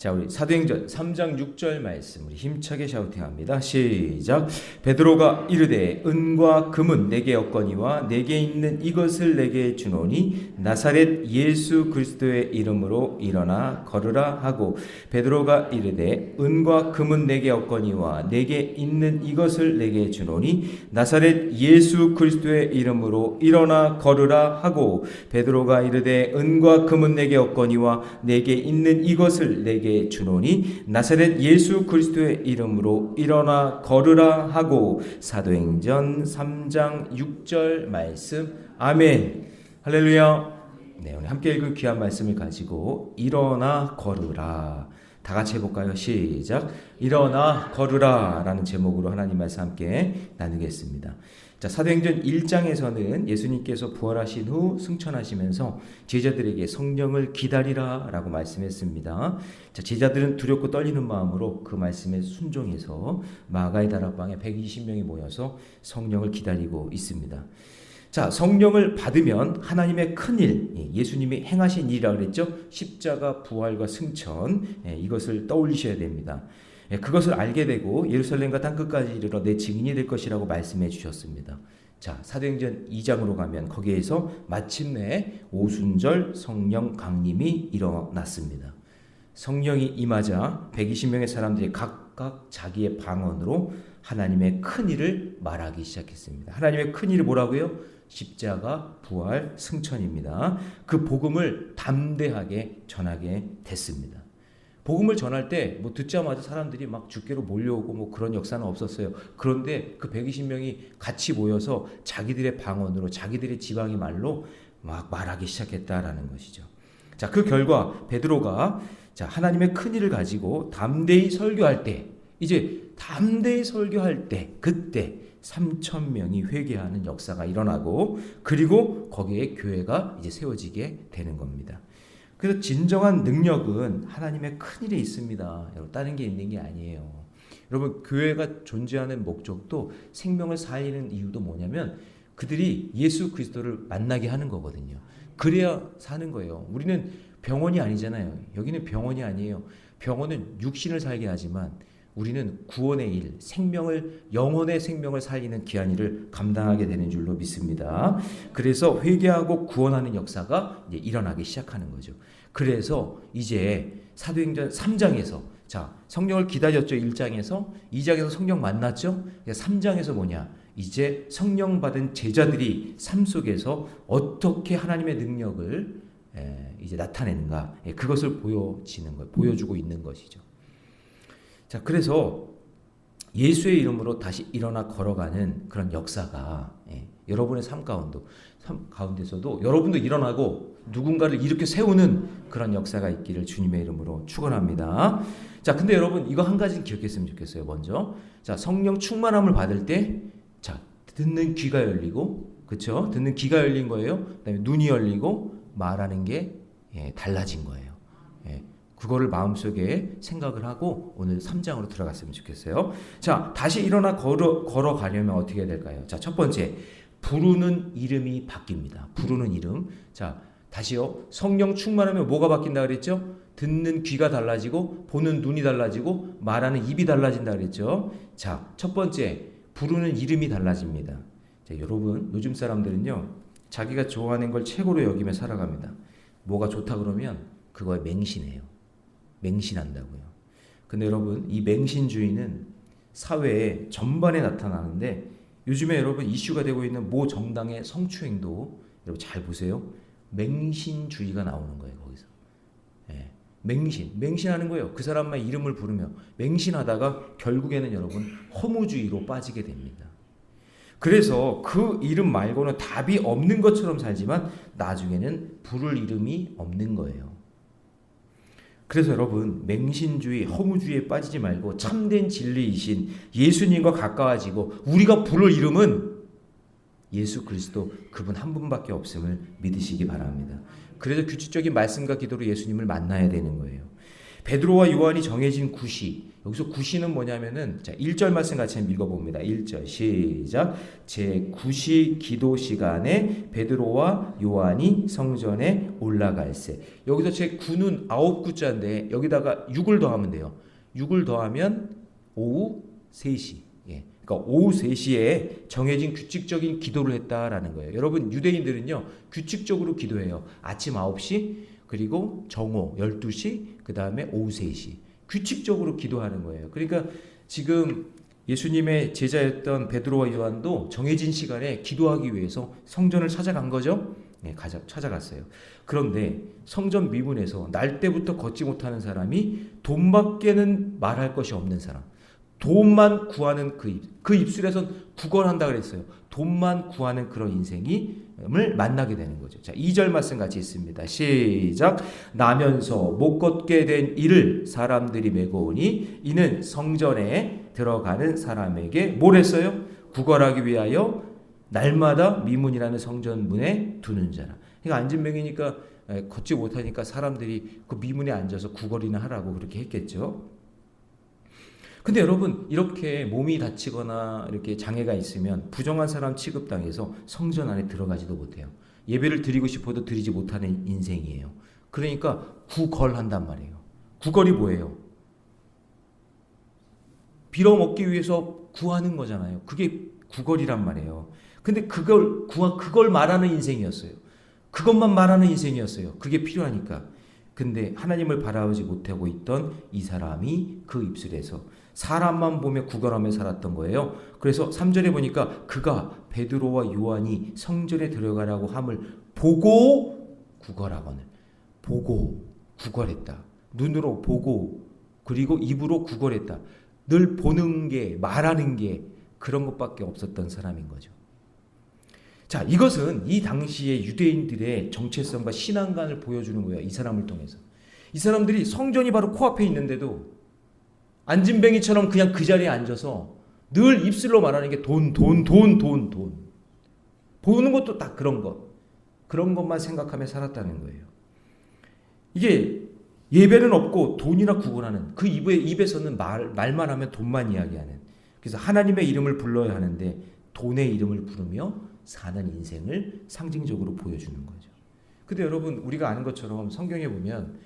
자, 우리 사도행전 3장 6절 말씀 우리 힘차게 샤우팅합니다. 시작. 베드로가 이르되 은과 금은 내게 없거니와 내게 있는 이것을 내게 주노니 나사렛 예수 그리스도의 이름으로 일어나 걸으라 하고, 베드로가 이르되 은과 금은 내게 없거니와 내게 있는 이것을 내게 주노니 나사렛 예수 그리스도의 이름으로 일어나 걸으라 하고, 베드로가 이르되 은과 금은 내게 없거니와 내게 있는 이것을 내게 주노니 나사렛 예수 그리스도의 이름으로 일어나 걸으라 하고. 사도행전 3장 6절 말씀. 아멘. 할렐루야. 네, 오늘 함께 읽은 귀한 말씀을 가지고 일어나 걸으라, 다 같이 해볼까요? 시작. 일어나 걸으라 라는 제목으로 하나님 말씀 함께 나누겠습니다. 자, 사도행전 1장에서는 예수님께서 부활하신 후 승천하시면서 제자들에게 성령을 기다리라 라고 말씀했습니다. 자, 제자들은 두렵고 떨리는 마음으로 그 말씀에 순종해서 마가의 다락방에 120명이 모여서 성령을 기다리고 있습니다. 자, 성령을 받으면 하나님의 큰일, 예수님이 행하신 일이라고 그랬죠. 십자가, 부활과 승천, 이것을 떠올리셔야 됩니다. 그것을 알게 되고 예루살렘과 땅끝까지 이르러 내 증인이 될 것이라고 말씀해 주셨습니다. 자, 사도행전 2장으로 가면 거기에서 마침내 오순절 성령 강림이 일어났습니다. 성령이 임하자 120명의 사람들이 각각 자기의 방언으로 하나님의 큰일을 말하기 시작했습니다. 하나님의 큰일이 뭐라고요? 십자가, 부활, 승천입니다. 그 복음을 담대하게 전하게 됐습니다. 복음을 전할 때 뭐 듣자마자 사람들이 막 주께로 몰려오고 뭐 그런 역사는 없었어요. 그런데 그 120명이 같이 모여서 자기들의 방언으로, 자기들의 지방의 말로 막 말하기 시작했다라는 것이죠. 자, 그 결과 베드로가 자, 하나님의 큰일을 가지고 담대히 설교할 때, 이제 담대히 설교할 때, 그때 3,000명이 회개하는 역사가 일어나고, 그리고 거기에 교회가 이제 세워지게 되는 겁니다. 그래서 진정한 능력은 하나님의 큰일에 있습니다. 여러분, 다른 게 있는 게 아니에요. 여러분, 교회가 존재하는 목적도, 생명을 살리는 이유도 뭐냐면 그들이 예수 그리스도를 만나게 하는 거거든요. 그래야 사는 거예요. 우리는 병원이 아니잖아요. 여기는 병원이 아니에요. 병원은 육신을 살게 하지만 우리는 구원의 일, 생명을, 영혼의 생명을 살리는 귀한 일을 감당하게 되는 줄로 믿습니다. 그래서 회개하고 구원하는 역사가 이제 일어나기 시작하는 거죠. 그래서 이제 사도행전 3장에서 자, 성령을 기다렸죠. 1장에서 2장에서 성령 만났죠. 3장에서 뭐냐? 이제 성령 받은 제자들이 삶 속에서 어떻게 하나님의 능력을 이제 나타내는가, 그것을 보여주고 있는 것이죠. 자, 그래서 예수의 이름으로 다시 일어나 걸어가는 그런 역사가 여러분의 삶 가운데서도 여러분도 일어나고 누군가를 일으켜 세우는 그런 역사가 있기를 주님의 이름으로 축원합니다. 자, 근데 여러분 이거 한 가지는 기억했으면 좋겠어요. 먼저, 자, 성령 충만함을 받을 때, 자, 듣는 귀가 열리고, 그렇죠? 듣는 귀가 열린 거예요. 그다음에 눈이 열리고 말하는 게 달라진 거예요. 그거를 마음속에 생각을 하고 오늘 3장으로 들어갔으면 좋겠어요. 자, 다시 일어나 걸어가려면 어떻게 해야 될까요? 자, 첫 번째, 부르는 이름이 바뀝니다. 부르는 이름. 자, 다시요. 성령 충만하면 뭐가 바뀐다 그랬죠? 듣는 귀가 달라지고, 보는 눈이 달라지고, 말하는 입이 달라진다 그랬죠? 자, 첫 번째, 부르는 이름이 달라집니다. 자, 여러분, 요즘 사람들은요, 자기가 좋아하는 걸 최고로 여기며 살아갑니다. 뭐가 좋다 그러면 그거에 맹신해요. 맹신한다고요. 근데 여러분, 이 맹신주의는 사회에 전반에 나타나는데, 요즘에 여러분 이슈가 되고 있는 모 정당의 성추행도 여러분 잘 보세요. 맹신주의가 나오는 거예요. 거기서 맹신하는 거예요. 그 사람만 이름을 부르며 맹신하다가 결국에는 여러분 허무주의로 빠지게 됩니다. 그래서 그 이름 말고는 답이 없는 것처럼 살지만 나중에는 부를 이름이 없는 거예요. 그래서 여러분, 맹신주의, 허무주의에 빠지지 말고 참된 진리이신 예수님과 가까워지고, 우리가 부를 이름은 예수 그리스도, 그분 한 분밖에 없음을 믿으시기 바랍니다. 그래서 규칙적인 말씀과 기도로 예수님을 만나야 되는 거예요. 베드로와 요한이 정해진 구시. 여기서 구시는 뭐냐면은 자, 1절 말씀 같이 읽어봅니다. 1절 시작. 제9시 기도 시간에 베드로와 요한이 성전에 올라갈세. 여기서 제9는 9구자인데 여기다가 6을 더하면 돼요. 6을 더하면 오후 3시. 예. 그러니까 오후 3시에 정해진 규칙적인 기도를 했다라는 거예요. 여러분 유대인들은요. 규칙적으로 기도해요. 아침 9시 그리고 정오 12시 그 다음에 오후 3시. 규칙적으로 기도하는 거예요. 그러니까 지금 예수님의 제자였던 베드로와 요한도 정해진 시간에 기도하기 위해서 성전을 찾아간 거죠. 네, 찾아갔어요. 그런데 성전 미문에서 날 때부터 걷지 못하는 사람이 돈밖에는 말할 것이 없는 사람, 돈만 구하는 그 입술에선 구걸한다 그랬어요. 돈만 구하는 그런 인생을 만나게 되는 거죠. 자, 2절 말씀 같이 있습니다. 시작. 나면서 못 걷게 된 이를 사람들이 메고 오니 이는 성전에 들어가는 사람에게 뭘 했어요? 구걸하기 위하여 날마다 미문이라는 성전 문에 두는 자라. 그러니까 안진병이니까 걷지 못하니까 사람들이 그 미문에 앉아서 구걸이나 하라고 그렇게 했겠죠. 근데 여러분 이렇게 몸이 다치거나 이렇게 장애가 있으면 부정한 사람 취급당해서 성전 안에 들어가지도 못해요. 예배를 드리고 싶어도 드리지 못하는 인생이에요. 그러니까 구걸한단 말이에요. 구걸이 뭐예요? 빌어먹기 위해서 구하는 거잖아요. 그게 구걸이란 말이에요. 근데 그걸 말하는 인생이었어요. 그것만 말하는 인생이었어요. 그게 필요하니까. 근데 하나님을 바라보지 못하고 있던 이 사람이 그 입술에서 사람만 보며 구걸하며 살았던 거예요. 그래서 3절에 보니까 그가 베드로와 요한이 성전에 들어가라고 함을 보고 구걸하거늘. 보고 구걸했다. 눈으로 보고 그리고 입으로 구걸했다. 늘 보는 게 말하는 게 그런 것밖에 없었던 사람인 거죠. 자, 이것은 이 당시의 유대인들의 정체성과 신앙관을 보여주는 거예요. 이 사람을 통해서. 이 사람들이 성전이 바로 코앞에 있는데도 안진뱅이처럼 그냥 그 자리에 앉아서 늘 입술로 말하는 게 돈. 보는 것도 딱 그런 것. 그런 것만 생각하며 살았다는 거예요. 이게 예배는 없고 돈이나 구걸하는 그 입에서는 말만 하면 돈만 이야기하는. 그래서 하나님의 이름을 불러야 하는데 돈의 이름을 부르며 사는 인생을 상징적으로 보여주는 거죠. 근데 여러분 우리가 아는 것처럼 성경에 보면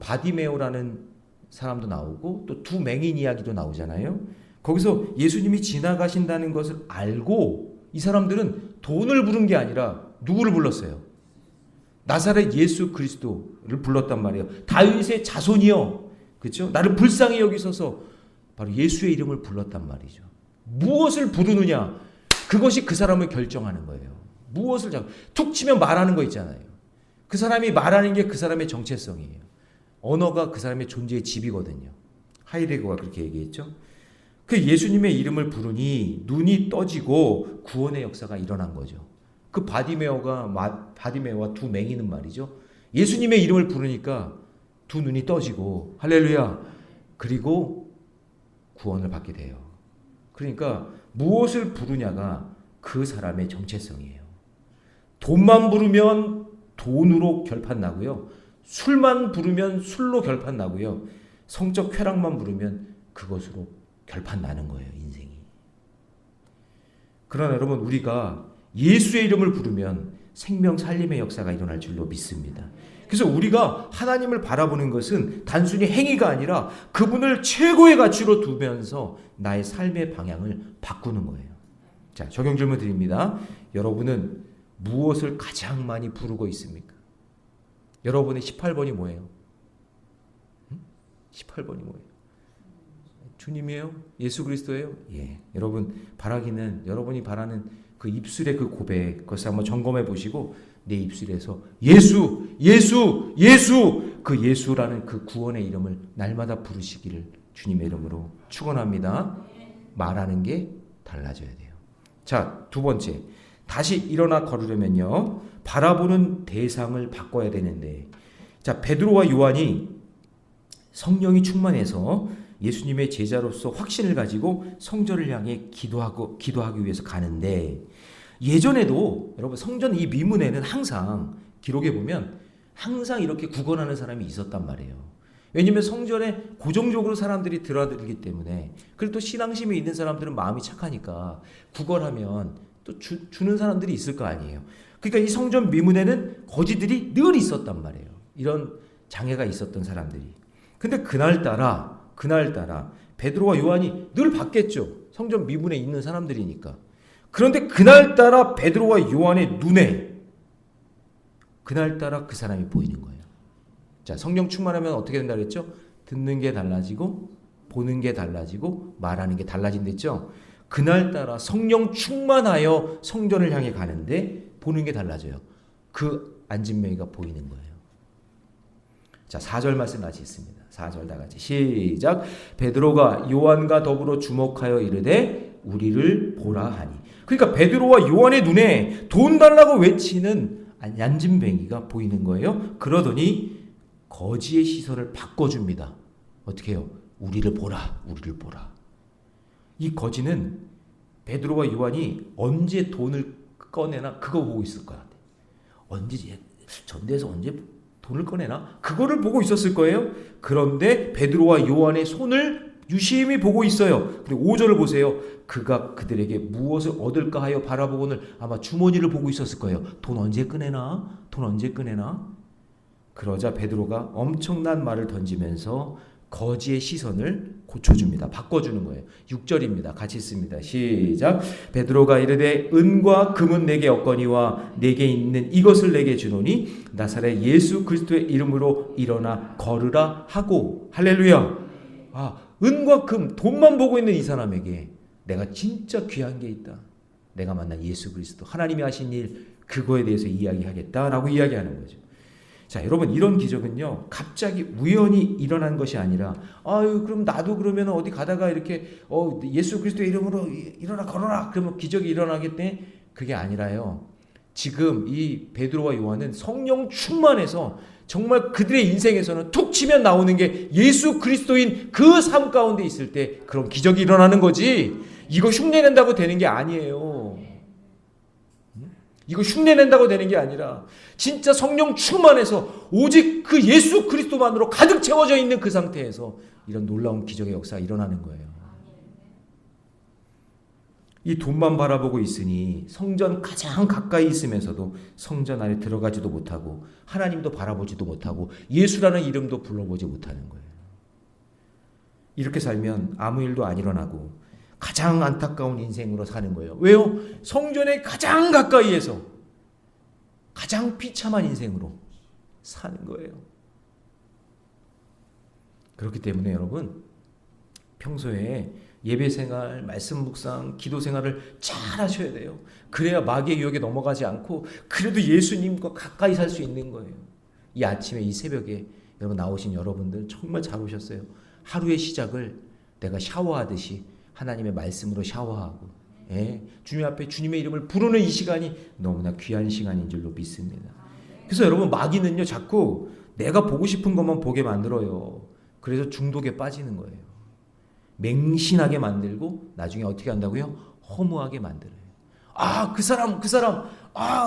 바디메오라는 사람도 나오고 또 두 맹인 이야기도 나오잖아요. 거기서 예수님이 지나가신다는 것을 알고 이 사람들은 돈을 부른 게 아니라 누구를 불렀어요? 나사렛 예수 그리스도를 불렀단 말이에요. 다윗의 자손이요. 그렇죠? 나를 불쌍히 여기소서 바로 예수의 이름을 불렀단 말이죠. 무엇을 부르느냐? 그것이 그 사람을 결정하는 거예요. 무엇을 툭 치면 말하는 거 있잖아요. 그 사람이 말하는 게 그 사람의 정체성이에요. 언어가 그 사람의 존재의 집이거든요. 하이데거가 그렇게 얘기했죠. 그 예수님의 이름을 부르니 눈이 떠지고 구원의 역사가 일어난 거죠. 그 바디메오와 두 맹인은 말이죠. 예수님의 이름을 부르니까 두 눈이 떠지고 할렐루야. 그리고 구원을 받게 돼요. 그러니까 무엇을 부르냐가 그 사람의 정체성이에요. 돈만 부르면 돈으로 결판 나고요. 술만 부르면 술로 결판 나고요. 성적 쾌락만 부르면 그것으로 결판 나는 거예요. 인생이. 그러나 여러분 우리가 예수의 이름을 부르면 생명 살림의 역사가 일어날 줄로 믿습니다. 그래서 우리가 하나님을 바라보는 것은 단순히 행위가 아니라 그분을 최고의 가치로 두면서 나의 삶의 방향을 바꾸는 거예요. 자, 적용 질문 드립니다. 여러분은 무엇을 가장 많이 부르고 있습니까? 여러분의 18번이 뭐예요? 18번이 뭐예요? 주님이에요? 예수 그리스도예요? 예. 여러분 바라기는 여러분이 바라는 그 입술의 그 고백 그것을 한번 점검해 보시고 내 입술에서 예수 그 예수라는 그 구원의 이름을 날마다 부르시기를 주님의 이름으로 축원합니다. 말하는 게 달라져야 돼요. 자, 두 번째. 다시 일어나 걸으려면요. 바라보는 대상을 바꿔야 되는데. 자, 베드로와 요한이 성령이 충만해서 예수님의 제자로서 확신을 가지고 성전을 향해 기도하기 위해서 가는데 예전에도 여러분 성전 이 미문에는 항상 기록해 보면 항상 이렇게 구걸하는 사람이 있었단 말이에요. 왜냐하면 성전에 고정적으로 사람들이 들어들기 때문에. 그리고 또 신앙심이 있는 사람들은 마음이 착하니까 구걸하면 또 주는 사람들이 있을 거 아니에요. 그러니까 이 성전 미문에는 거지들이 늘 있었단 말이에요. 이런 장애가 있었던 사람들이. 근데 그날따라 베드로와 요한이 늘 봤겠죠. 성전 미문에 있는 사람들이니까. 그런데 그날따라 베드로와 요한의 눈에 그날따라 그 사람이 보이는 거예요. 자, 성령 충만하면 어떻게 된다 그랬죠? 듣는 게 달라지고 보는 게 달라지고 말하는 게 달라진댔죠. 그날따라 성령 충만하여 성전을 향해 가는데 보는 게 달라져요. 그 안진뱅이가 보이는 거예요. 자, 4절 말씀 같이 있습니다. 4절 다 같이 시작. 베드로가 요한과 더불어 주목하여 이르되 우리를 보라 하니. 그러니까 베드로와 요한의 눈에 돈 달라고 외치는 안진뱅이가 보이는 거예요. 그러더니 거지의 시선을 바꿔줍니다. 어떻게 해요? 우리를 보라, 우리를 보라. 이 거지는 베드로와 요한이 언제 돈을 꺼내나 그거 보고 있을 것 같아요. 언제 전대에서 언제 돈을 꺼내나 그거를 보고 있었을 거예요. 그런데 베드로와 요한의 손을 유심히 보고 있어요. 그리고 5절을 보세요. 그가 그들에게 무엇을 얻을까 하여 바라보고는 아마 주머니를 보고 있었을 거예요. 돈 언제 꺼내나? 돈 언제 꺼내나? 그러자 베드로가 엄청난 말을 던지면서 거지의 시선을 고쳐줍니다. 바꿔주는 거예요. 6절입니다. 같이 읽습니다. 시작. 베드로가 이르되 은과 금은 내게 없거니와 내게 있는 이것을 내게 주노니 나사렛 예수 그리스도의 이름으로 일어나 걸으라 하고. 할렐루야. 은과 금, 돈만 보고 있는 이 사람에게 내가 진짜 귀한 게 있다. 내가 만난 예수 그리스도, 하나님이 하신 일, 그거에 대해서 이야기하겠다라고 이야기하는 거죠. 자, 여러분, 이런 기적은요, 갑자기 우연히 일어난 것이 아니라, 그럼 나도 그러면 어디 가다가 이렇게, 예수 그리스도의 이름으로 일어나 걸어라! 그러면 기적이 일어나겠네? 그게 아니라요. 지금 이 베드로와 요한은 성령 충만해서 정말 그들의 인생에서는 툭 치면 나오는 게 예수 그리스도인 그 삶 가운데 있을 때 그런 기적이 일어나는 거지, 이거 흉내낸다고 되는 게 아니에요. 이거 흉내낸다고 되는 게 아니라 진짜 성령 충만해서 오직 그 예수 그리스도만으로 가득 채워져 있는 그 상태에서 이런 놀라운 기적의 역사가 일어나는 거예요. 이 돈만 바라보고 있으니 성전 가장 가까이 있으면서도 성전 안에 들어가지도 못하고 하나님도 바라보지도 못하고 예수라는 이름도 불러보지 못하는 거예요. 이렇게 살면 아무 일도 안 일어나고 가장 안타까운 인생으로 사는 거예요. 왜요? 성전에 가장 가까이에서 가장 비참한 인생으로 사는 거예요. 그렇기 때문에 여러분, 평소에 예배생활, 말씀 묵상, 기도 생활을 잘 하셔야 돼요. 그래야 마귀의 유혹에 넘어가지 않고 그래도 예수님과 가까이 살 수 있는 거예요. 이 아침에, 이 새벽에 여러분 나오신 여러분들 정말 잘 오셨어요. 하루의 시작을 내가 샤워하듯이 하나님의 말씀으로 샤워하고, 주님 앞에 주님의 이름을 부르는 이 시간이 너무나 귀한 시간인 줄로 믿습니다. 그래서 여러분, 마귀는요 자꾸 내가 보고 싶은 것만 보게 만들어요. 그래서 중독에 빠지는 거예요. 맹신하게 만들고 나중에 어떻게 한다고요? 허무하게 만들어요. 그 사람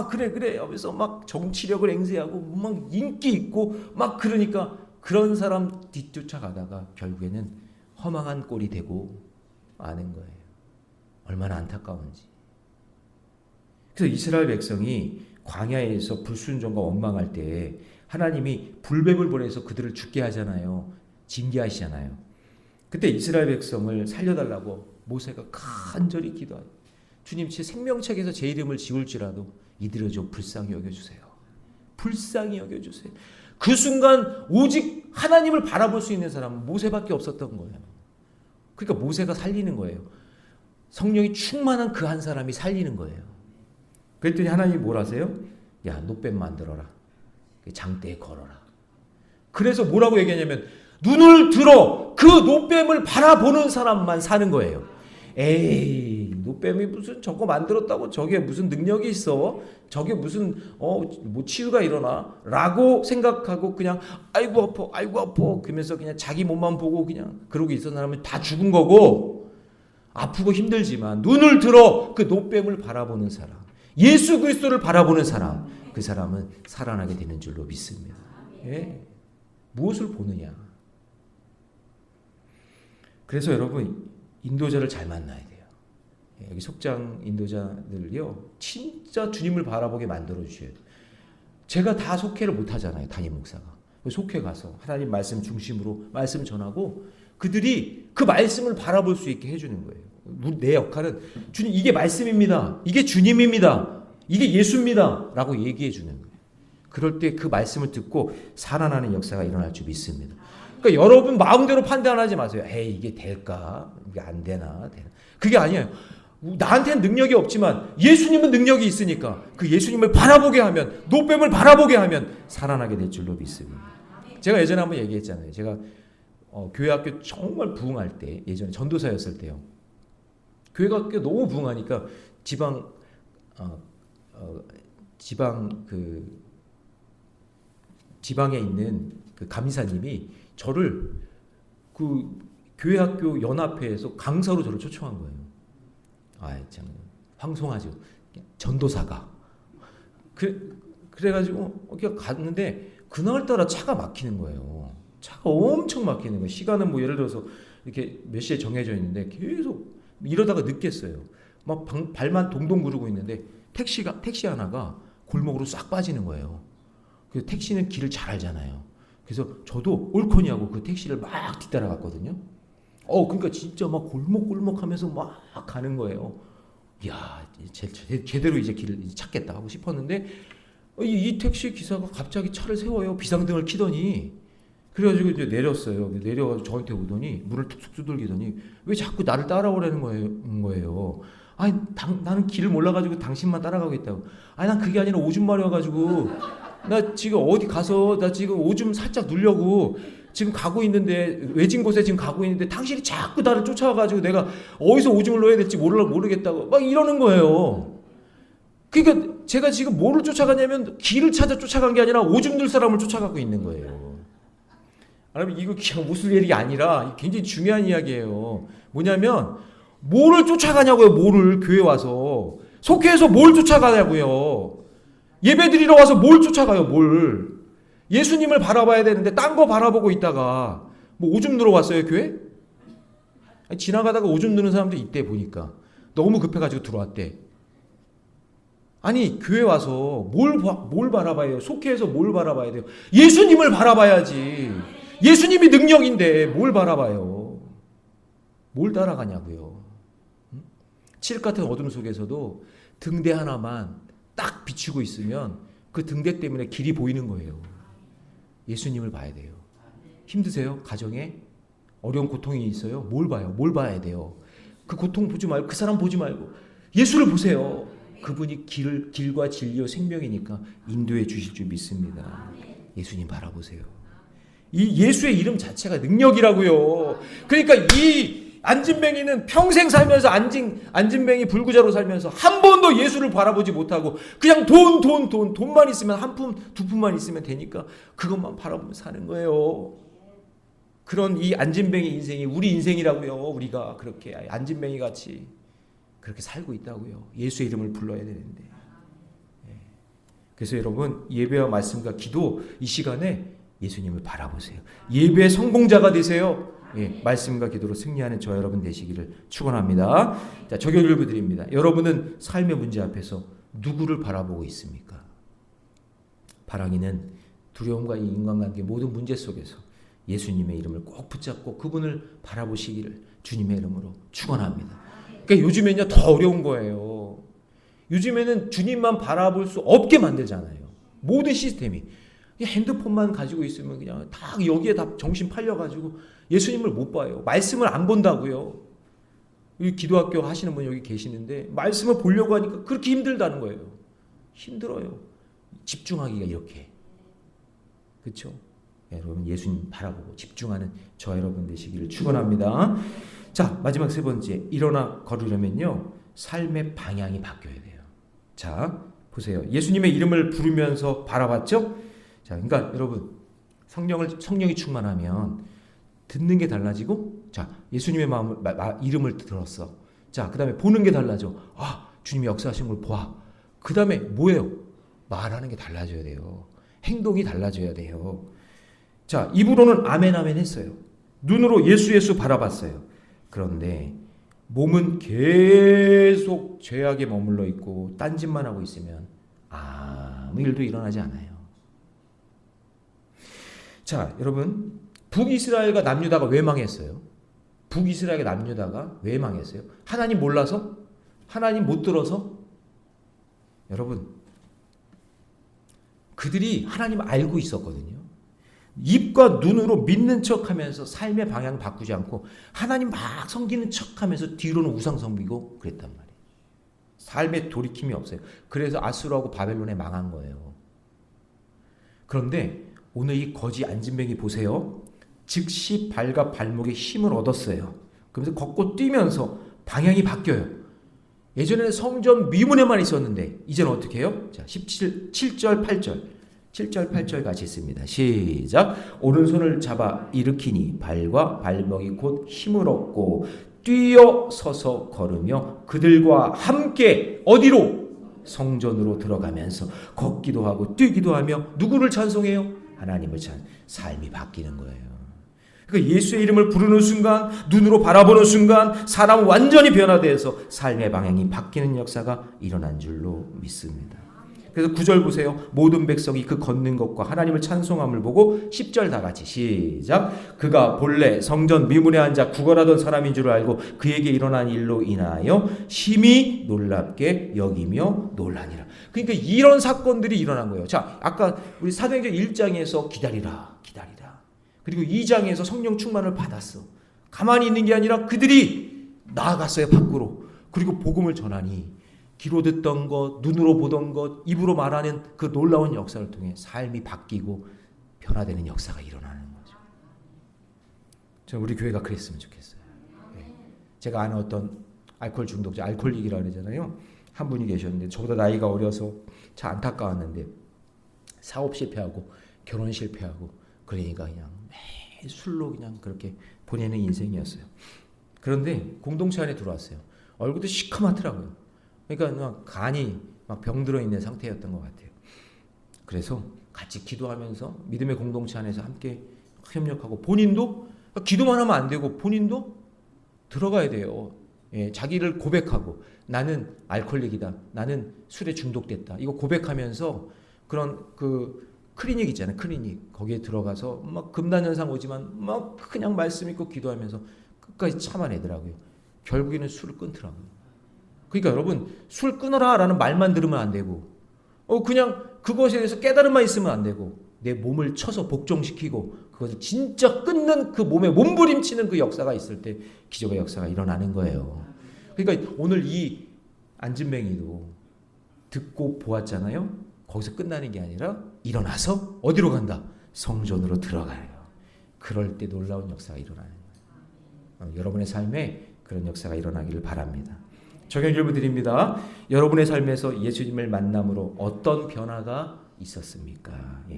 그래 하면서 막 정치력을 맹세하고 막 인기 있고 막 그러니까 그런 사람 뒤쫓아가다가 결국에는 허망한 꼴이 되고 아는 거예요. 얼마나 안타까운지. 그래서 이스라엘 백성이 광야에서 불순종과 원망할 때 하나님이 불뱀을 보내서 그들을 죽게 하잖아요. 징계하시잖아요. 그때 이스라엘 백성을 살려달라고 모세가 간절히 기도하요. 주님, 제 생명책에서 제 이름을 지울지라도 이들을 좀 불쌍히 여겨주세요. 불쌍히 여겨주세요. 그 순간 오직 하나님을 바라볼 수 있는 사람은 모세밖에 없었던 거예요. 그러니까 모세가 살리는 거예요. 성령이 충만한 그 한 사람이 살리는 거예요. 그랬더니 하나님이 뭘 하세요? 야, 노뱀 만들어라. 장대에 걸어라. 그래서 뭐라고 얘기하냐면 눈을 들어 그 노뱀을 바라보는 사람만 사는 거예요. 에이, 노뱀이 무슨 저거 만들었다고 저게 무슨 능력이 있어? 저게 무슨 뭐 치유가 일어나? 라고 생각하고 그냥 아이고 아파 그러면서 그냥 자기 몸만 보고 그냥 그러고 있던 사람은 다 죽은 거고, 아프고 힘들지만 눈을 들어 그 노뱀을 바라보는 사람, 예수 그리스도를 바라보는 사람, 그 사람은 살아나게 되는 줄로 믿습니다. 무엇을 보느냐? 그래서 여러분 인도자를 잘 만나야 돼요. 여기 속장 인도자들요 진짜 주님을 바라보게 만들어 주셔야 돼요. 제가 다 속회를 못 하잖아요. 담임 목사가. 속회 가서 하나님 말씀 중심으로 말씀 전하고 그들이 그 말씀을 바라볼 수 있게 해주는 거예요. 내 역할은 주님 이게 말씀입니다. 이게 주님입니다. 이게 예수입니다. 라고 얘기해 주는 거예요. 그럴 때 그 말씀을 듣고 살아나는 역사가 일어날 줄 믿습니다. 그러니까 여러분 마음대로 판단하지 마세요. 에이 이게 될까? 이게 안 되나? 그게 아니에요. 나한테는 능력이 없지만 예수님은 능력이 있으니까 그 예수님을 바라보게 하면 노뱀을 바라보게 하면 살아나게 될 줄로 믿습니다. 제가 예전에 한번 얘기했잖아요. 제가 교회 학교 정말 부흥할 때 예전에 전도사였을 때요. 교회 학교 너무 부흥하니까 지방 지방에 있는 그 감사님이 저를 그 교회 학교 연합회에서 강사로 저를 초청한 거예요. 참 황송하죠. 전도사가. 그래가지고 갔는데 그날따라 차가 막히는 거예요. 차가 엄청 막히는 거예요. 시간은 뭐 예를 들어서 이렇게 몇 시에 정해져 있는데 계속 이러다가 늦겠어요. 막 발만 동동 구르고 있는데 택시 하나가 골목으로 싹 빠지는 거예요. 그 택시는 길을 잘 알잖아요. 그래서 저도 옳거니하고 그 택시를 막 뒤따라갔거든요. 그러니까 진짜 막 골목골목하면서 막 가는 거예요. 이야, 제대로 이제 길을 찾겠다 하고 싶었는데 이 택시 기사가 갑자기 차를 세워요. 비상등을 켜더니. 그래가지고 이제 내렸어요. 내려가지고 저한테 오더니 문을 툭툭 두들기더니 왜 자꾸 나를 따라오라는 거예요. 아니 나는 길을 몰라가지고 당신만 따라가겠다고. 아니 난 그게 아니라 오줌 마려워가지고 나 지금 어디 가서 나 지금 오줌 살짝 누려고 지금 가고 있는데 외진 곳에 지금 가고 있는데 당신이 자꾸 나를 쫓아와가지고 내가 어디서 오줌을 넣어야 될지 모르겠다고 막 이러는 거예요. 그러니까 제가 지금 뭐를 쫓아가냐면 길을 찾아 쫓아간 게 아니라 오줌 넣을 사람을 쫓아가고 있는 거예요. 여러분 이거 그냥 웃을 일이 아니라 굉장히 중요한 이야기예요. 뭐냐면 뭐를 쫓아가냐고요. 뭐를 교회 와서 속회에서 뭘 쫓아가냐고요. 예배 드리러 와서 뭘 쫓아가요. 뭘 예수님을 바라봐야 되는데 딴 거 바라보고 있다가 뭐 오줌 누러 왔어요 교회? 아니, 지나가다가 오줌 누는 사람들 이때 보니까 너무 급해가지고 들어왔대. 아니 교회 와서 뭘 바라봐야 해요? 속회에서 뭘 바라봐야 돼요? 예수님을 바라봐야지. 예수님이 능력인데 뭘 바라봐요? 뭘 따라가냐고요. 칠흑 같은 어둠 속에서도 등대 하나만 딱 비추고 있으면 그 등대 때문에 길이 보이는 거예요. 예수님을 봐야 돼요. 힘드세요? 가정에 어려운 고통이 있어요? 뭘 봐요? 뭘 봐야 돼요? 그 고통 보지 말고 그 사람 보지 말고 예수를 보세요. 그분이 길과 진리와 생명이니까 인도해 주실 줄 믿습니다. 예수님 바라보세요. 이 예수의 이름 자체가 능력이라고요. 그러니까 이 안진뱅이는 평생 살면서 안진뱅이 불구자로 살면서 한 번도 예수를 바라보지 못하고 그냥 돈만 있으면 한 푼, 두 푼만 있으면 되니까 그것만 바라보며 사는 거예요. 그런 이 안진뱅이 인생이 우리 인생이라고요. 우리가 그렇게 안진뱅이 같이 그렇게 살고 있다고요. 예수의 이름을 불러야 되는데. 그래서 여러분 예배와 말씀과 기도 이 시간에 예수님을 바라보세요. 예배의 성공자가 되세요. 말씀과 기도로 승리하는 저와 여러분 되시기를 축원합니다. 자, 적용일부 드립니다. 여러분은 삶의 문제 앞에서 누구를 바라보고 있습니까? 바랑이는 두려움과 이 인간관계 모든 문제 속에서 예수님의 이름을 꼭 붙잡고 그분을 바라보시기를 주님의 이름으로 축원합니다. 그러니까 요즘에는요 더 어려운 거예요. 요즘에는 주님만 바라볼 수 없게 만들잖아요. 모든 시스템이. 핸드폰만 가지고 있으면 그냥 다 여기에 다 정신 팔려가지고 예수님을 못 봐요. 말씀을 안 본다고요. 여기 기도학교 하시는 분 여기 계시는데 말씀을 보려고 하니까 그렇게 힘들다는 거예요. 힘들어요. 집중하기가 이렇게. 그렇죠? 여러분 예수님 바라보고 집중하는 저와 여러분 되시기를 축원합니다. 자, 마지막 세 번째. 일어나 걸으려면요 삶의 방향이 바뀌어야 돼요. 자, 보세요. 예수님의 이름을 부르면서 바라봤죠? 자, 그러니까 여러분 성령이 충만하면 듣는 게 달라지고, 자 예수님의 이름을 들었어. 자 그다음에 보는 게 달라져. 주님이 역사하신 걸 봐. 그다음에 뭐예요? 말하는 게 달라져야 돼요. 행동이 달라져야 돼요. 자 입으로는 아멘 아멘 했어요. 눈으로 예수 바라봤어요. 그런데 몸은 계속 죄악에 머물러 있고 딴짓만 하고 있으면 아무 일도 일어나지 않아요. 자, 여러분, 북이스라엘과 남유다가 왜 망했어요? 북이스라엘과 남유다가 왜 망했어요? 하나님 몰라서? 하나님 못 들어서? 여러분, 그들이 하나님 알고 있었거든요. 입과 눈으로 믿는 척하면서 삶의 방향 바꾸지 않고 하나님 막 섬기는 척하면서 뒤로는 우상 섬기고 그랬단 말이에요. 삶에 돌이킴이 없어요. 그래서 아수르하고 바벨론에 망한 거예요. 그런데 오늘 이 거지 안진뱅이 보세요. 즉시 발과 발목에 힘을 얻었어요. 그러면서 걷고 뛰면서 방향이 바뀌어요. 예전에는 성전 미문에만 있었는데 이제는 어떻게 해요? 자, 7절 8절 7절 8절 같이 있습니다. 시작. 오른손을 잡아 일으키니 발과 발목이 곧 힘을 얻고 뛰어 서서 걸으며 그들과 함께 어디로? 성전으로 들어가면서 걷기도 하고 뛰기도 하며 누구를 찬송해요? 하나님을 삶이 바뀌는 거예요. 그러니까 예수의 이름을 부르는 순간, 눈으로 바라보는 순간 사람은 완전히 변화돼서 삶의 방향이 바뀌는 역사가 일어난 줄로 믿습니다. 그래서 9절 보세요. 모든 백성이 그 걷는 것과 하나님을 찬송함을 보고 10절 다 같이 시작. 그가 본래 성전 미문에 앉아 구걸하던 사람인 줄 알고 그에게 일어난 일로 인하여 심히 놀랍게 여기며 놀라니라. 그러니까 이런 사건들이 일어난 거예요. 자, 아까 우리 사도행전 1장에서 기다리라. 그리고 2장에서 성령 충만을 받았어. 가만히 있는 게 아니라 그들이 나아갔어요, 밖으로. 그리고 복음을 전하니 귀로 듣던 것, 눈으로 보던 것, 입으로 말하는 그 놀라운 역사를 통해 삶이 바뀌고 변화되는 역사가 일어나는 거죠. 저는 우리 교회가 그랬으면 좋겠어요. 제가 아는 어떤 알코올 중독자, 알코올릭이라고 그러잖아요. 한 분이 계셨는데 저보다 나이가 어려서 참 안타까웠는데 사업 실패하고 결혼 실패하고 그러니까 그냥 매일 술로 그냥 그렇게 보내는 인생이었어요. 그런데 공동체 안에 들어왔어요. 얼굴도 시커멓더라고요. 그러니까 간이 막 병들어 있는 상태였던 것 같아요. 그래서 같이 기도하면서 믿음의 공동체 안에서 함께 협력하고 본인도 기도만 하면 안 되고 본인도 들어가야 돼요. 예, 자기를 고백하고 나는 알코올릭이다. 나는 술에 중독됐다. 이거 고백하면서 그런 클리닉 있잖아요. 클리닉. 거기에 들어가서 막 금단현상 오지만 막 그냥 말씀 읽고 기도하면서 끝까지 참아내더라고요. 결국에는 술을 끊더라고요. 그러니까 여러분 술 끊어라 라는 말만 들으면 안 되고 그냥 그것에 대해서 깨달음만 있으면 안 되고 내 몸을 쳐서 복종시키고 그것을 진짜 끊는 그 몸에 몸부림치는 그 역사가 있을 때 기적의 역사가 일어나는 거예요. 그러니까 오늘 이 안진뱅이도 듣고 보았잖아요. 거기서 끝나는 게 아니라 일어나서 어디로 간다? 성전으로 들어가요. 그럴 때 놀라운 역사가 일어나는 거예요. 여러분의 삶에 그런 역사가 일어나기를 바랍니다. 적용 질문 드립니다. 여러분의 삶에서 예수님을 만남으로 어떤 변화가 있었습니까?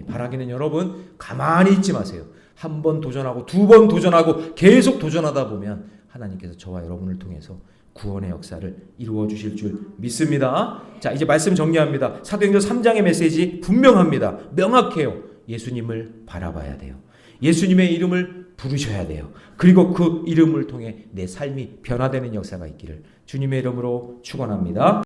바라기는 여러분 가만히 있지 마세요. 한 번 도전하고 두 번 도전하고 계속 도전하다 보면 하나님께서 저와 여러분을 통해서 구원의 역사를 이루어 주실 줄 믿습니다. 자, 이제 말씀 정리합니다. 사도행전 3장의 메시지 분명합니다. 명확해요. 예수님을 바라봐야 돼요. 예수님의 이름을 부르셔야 돼요. 그리고 그 이름을 통해 내 삶이 변화되는 역사가 있기를 주님의 이름으로 축원합니다.